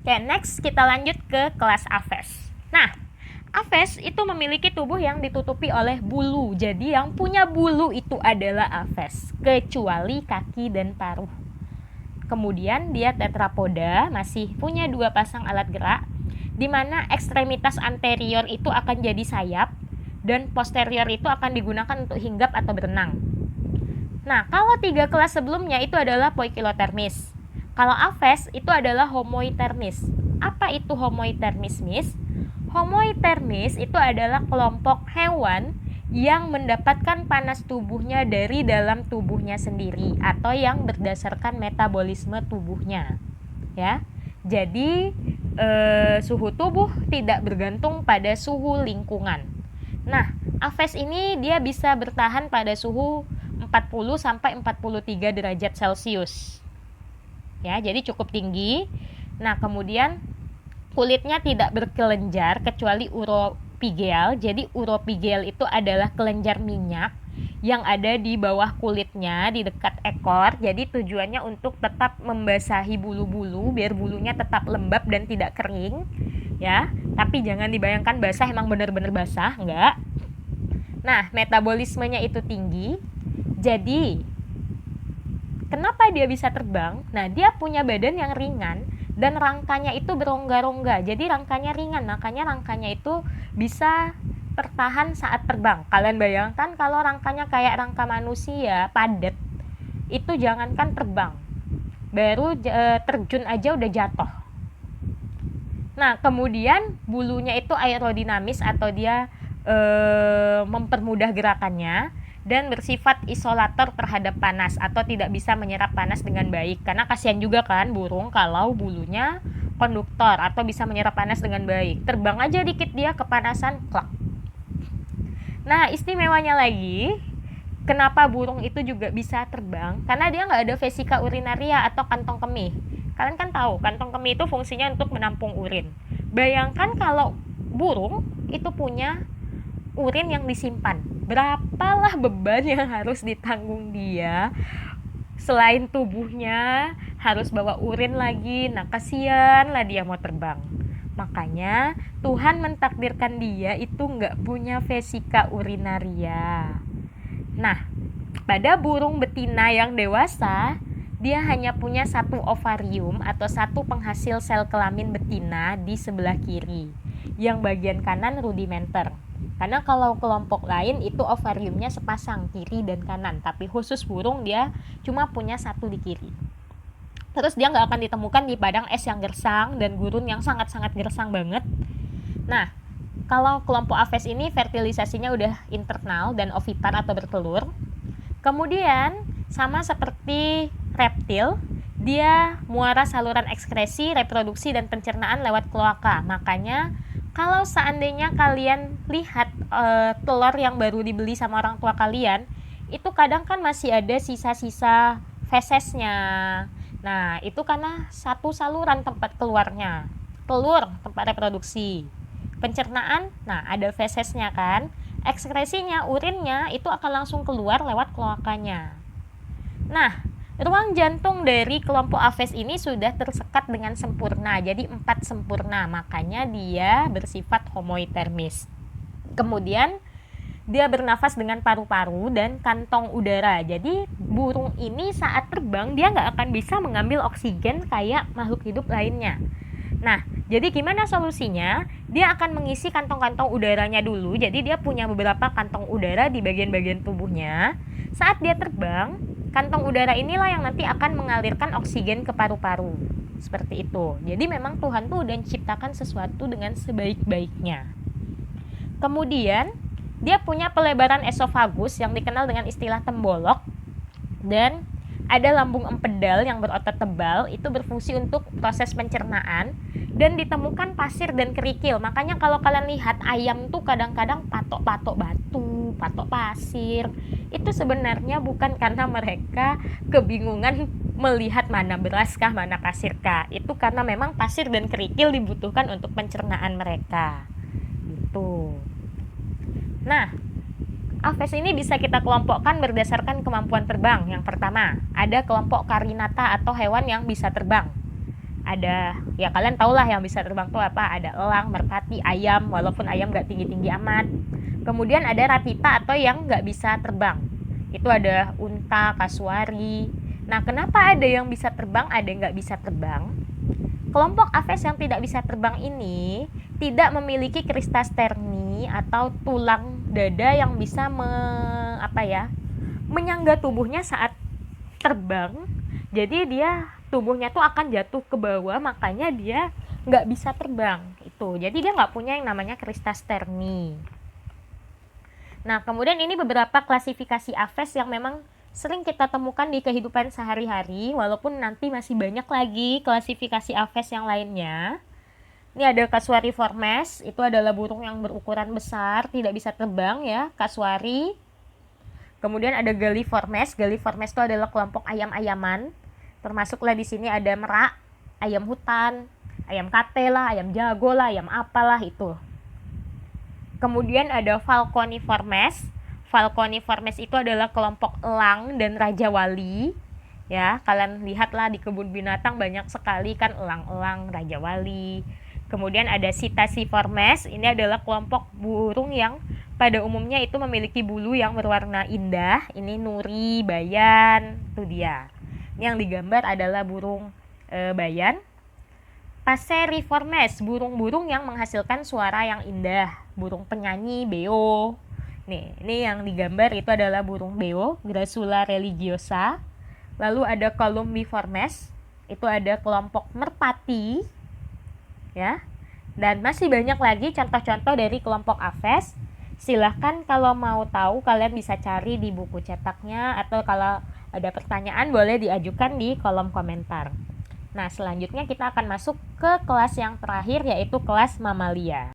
Oke, next kita lanjut ke kelas Aves. Nah, Aves itu memiliki tubuh yang ditutupi oleh bulu. Jadi yang punya bulu itu adalah Aves, kecuali kaki dan paruh. Kemudian dia tetrapoda, masih punya 2 pasang alat gerak, di mana ekstremitas anterior itu akan jadi sayap dan posterior itu akan digunakan untuk hinggap atau berenang. Nah, kalau 3 kelas sebelumnya itu adalah poikilotermis. Kalau Aves itu adalah homoitermis. Apa itu homoitermis, Miss? Homoitermis itu adalah kelompok hewan yang mendapatkan panas tubuhnya dari dalam tubuhnya sendiri atau yang berdasarkan metabolisme tubuhnya. Ya. Jadi suhu tubuh tidak bergantung pada suhu lingkungan. Nah, Aves ini dia bisa bertahan pada suhu 40 sampai 43 derajat Celcius. Ya, jadi cukup tinggi. Nah, kemudian kulitnya tidak berkelenjar kecuali uropigel. Jadi uropigel itu adalah kelenjar minyak yang ada di bawah kulitnya di dekat ekor. Jadi tujuannya untuk tetap membasahi bulu-bulu biar bulunya tetap lembab dan tidak kering. Ya, tapi jangan dibayangkan basah emang benar-benar basah, enggak. Nah, metabolismenya itu tinggi. Jadi kenapa dia bisa terbang? Nah, dia punya badan yang ringan dan rangkanya itu berongga-rongga. Jadi rangkanya ringan, makanya rangkanya itu bisa tertahan saat terbang. Kalian bayangkan kalau rangkanya kayak rangka manusia, padat, itu jangankan terbang, baru terjun aja udah jatuh. Nah, kemudian bulunya itu aerodinamis atau dia mempermudah gerakannya dan bersifat isolator terhadap panas atau tidak bisa menyerap panas dengan baik. Karena kasihan juga kan burung kalau bulunya konduktor atau bisa menyerap panas dengan baik. Terbang aja dikit dia kepanasan, klak. Nah, istimewanya lagi, kenapa burung itu juga bisa terbang? Karena dia nggak ada vesika urinaria atau kantong kemih. Kalian kan tahu, kantong kemih itu fungsinya untuk menampung urin. Bayangkan kalau burung itu punya urin yang disimpan. Berapalah beban yang harus ditanggung dia. Selain tubuhnya harus bawa urin lagi. Nah, kasihan lah dia mau terbang. Makanya Tuhan mentakdirkan dia itu nggak punya vesika urinaria. Nah, pada burung betina yang dewasa, dia hanya punya 1 ovarium atau 1 penghasil sel kelamin betina di sebelah kiri. Yang bagian kanan rudimenter. Karena kalau kelompok lain itu ovariumnya sepasang kiri dan kanan, tapi khusus burung dia cuma punya 1 di kiri. Terus dia nggak akan ditemukan di padang es yang gersang dan gurun yang sangat-sangat gersang banget. Nah, kalau kelompok Aves ini fertilisasinya udah internal dan ovipar atau bertelur. Kemudian sama seperti reptil, dia muara saluran ekskresi, reproduksi dan pencernaan lewat kloaka. Makanya kalau seandainya kalian lihat telur yang baru dibeli sama orang tua kalian, itu kadang kan masih ada sisa-sisa fesesnya. Nah, itu karena 1 saluran tempat keluarnya. Telur, tempat reproduksi. Pencernaan, nah ada fesesnya kan. Ekskresinya, urinnya itu akan langsung keluar lewat kloakanya. Nah, ruang jantung dari kelompok Aves ini sudah tersekat dengan sempurna, jadi 4 sempurna, makanya dia bersifat homoitermis. Kemudian dia bernafas dengan paru-paru dan kantong udara. Jadi burung ini saat terbang dia nggak akan bisa mengambil oksigen kayak makhluk hidup lainnya. Nah, jadi gimana solusinya? Dia akan mengisi kantong-kantong udaranya dulu. Jadi dia punya beberapa kantong udara di bagian-bagian tubuhnya. Saat dia terbang, kantong udara inilah yang nanti akan mengalirkan oksigen ke paru-paru. Seperti itu. Jadi memang Tuhan tuh udah menciptakan sesuatu dengan sebaik-baiknya. Kemudian dia punya pelebaran esofagus yang dikenal dengan istilah tembolok, dan ada lambung empedal yang berotot tebal, itu berfungsi untuk proses pencernaan, dan ditemukan pasir dan kerikil. Makanya kalau kalian lihat ayam tuh kadang-kadang patok-patok batu, patok pasir, itu sebenarnya bukan karena mereka kebingungan melihat mana beraskah, mana pasirkah. Itu karena memang pasir dan kerikil dibutuhkan untuk pencernaan mereka. Gitu. Nah, Aves ini bisa kita kelompokkan berdasarkan kemampuan terbang. Yang pertama, ada kelompok karinata atau hewan yang bisa terbang. Ada, ya kalian tau lah yang bisa terbang tuh apa, ada elang, merpati, ayam, walaupun ayam nggak tinggi-tinggi amat. Kemudian ada ratita atau yang nggak bisa terbang, itu ada unta, kasuari. Nah, kenapa ada yang bisa terbang, ada yang nggak bisa terbang? Kelompok Aves yang tidak bisa terbang ini tidak memiliki kristal sterni atau tulang dada yang bisa menyangga tubuhnya saat terbang. Jadi dia tubuhnya tuh akan jatuh ke bawah, makanya dia nggak bisa terbang. Itu. Jadi dia nggak punya yang namanya kristal sterni. Nah, kemudian ini beberapa klasifikasi Aves yang memang sering kita temukan di kehidupan sehari-hari, walaupun nanti masih banyak lagi klasifikasi Aves yang lainnya. Ini ada Casuariiformes, itu adalah burung yang berukuran besar, tidak bisa terbang ya, Casuari. Kemudian ada Galliformes, Galliformes itu adalah kelompok ayam-ayaman, termasuklah di sini ada merak, ayam hutan, ayam kate lah, ayam jago lah, ayam apalah itu. Kemudian ada Falconiformes, Falconiformes itu adalah kelompok elang dan raja wali. Ya, kalian lihatlah di kebun binatang banyak sekali kan elang-elang, raja wali. Kemudian ada Psittaciformes, ini adalah kelompok burung yang pada umumnya itu memiliki bulu yang berwarna indah. Ini nuri, bayan, itu dia. Ini yang digambar adalah burung bayan. Passeriformes, burung-burung yang menghasilkan suara yang indah, burung penyanyi, beo. Nih, ini yang digambar itu adalah burung beo, Grassula religiosa. Lalu ada Columbiformes, itu ada kelompok merpati, ya. Dan masih banyak lagi contoh-contoh dari kelompok Aves. Silahkan kalau mau tahu kalian bisa cari di buku cetaknya, atau kalau ada pertanyaan boleh diajukan di kolom komentar. Nah, selanjutnya kita akan masuk ke kelas yang terakhir, yaitu kelas mamalia.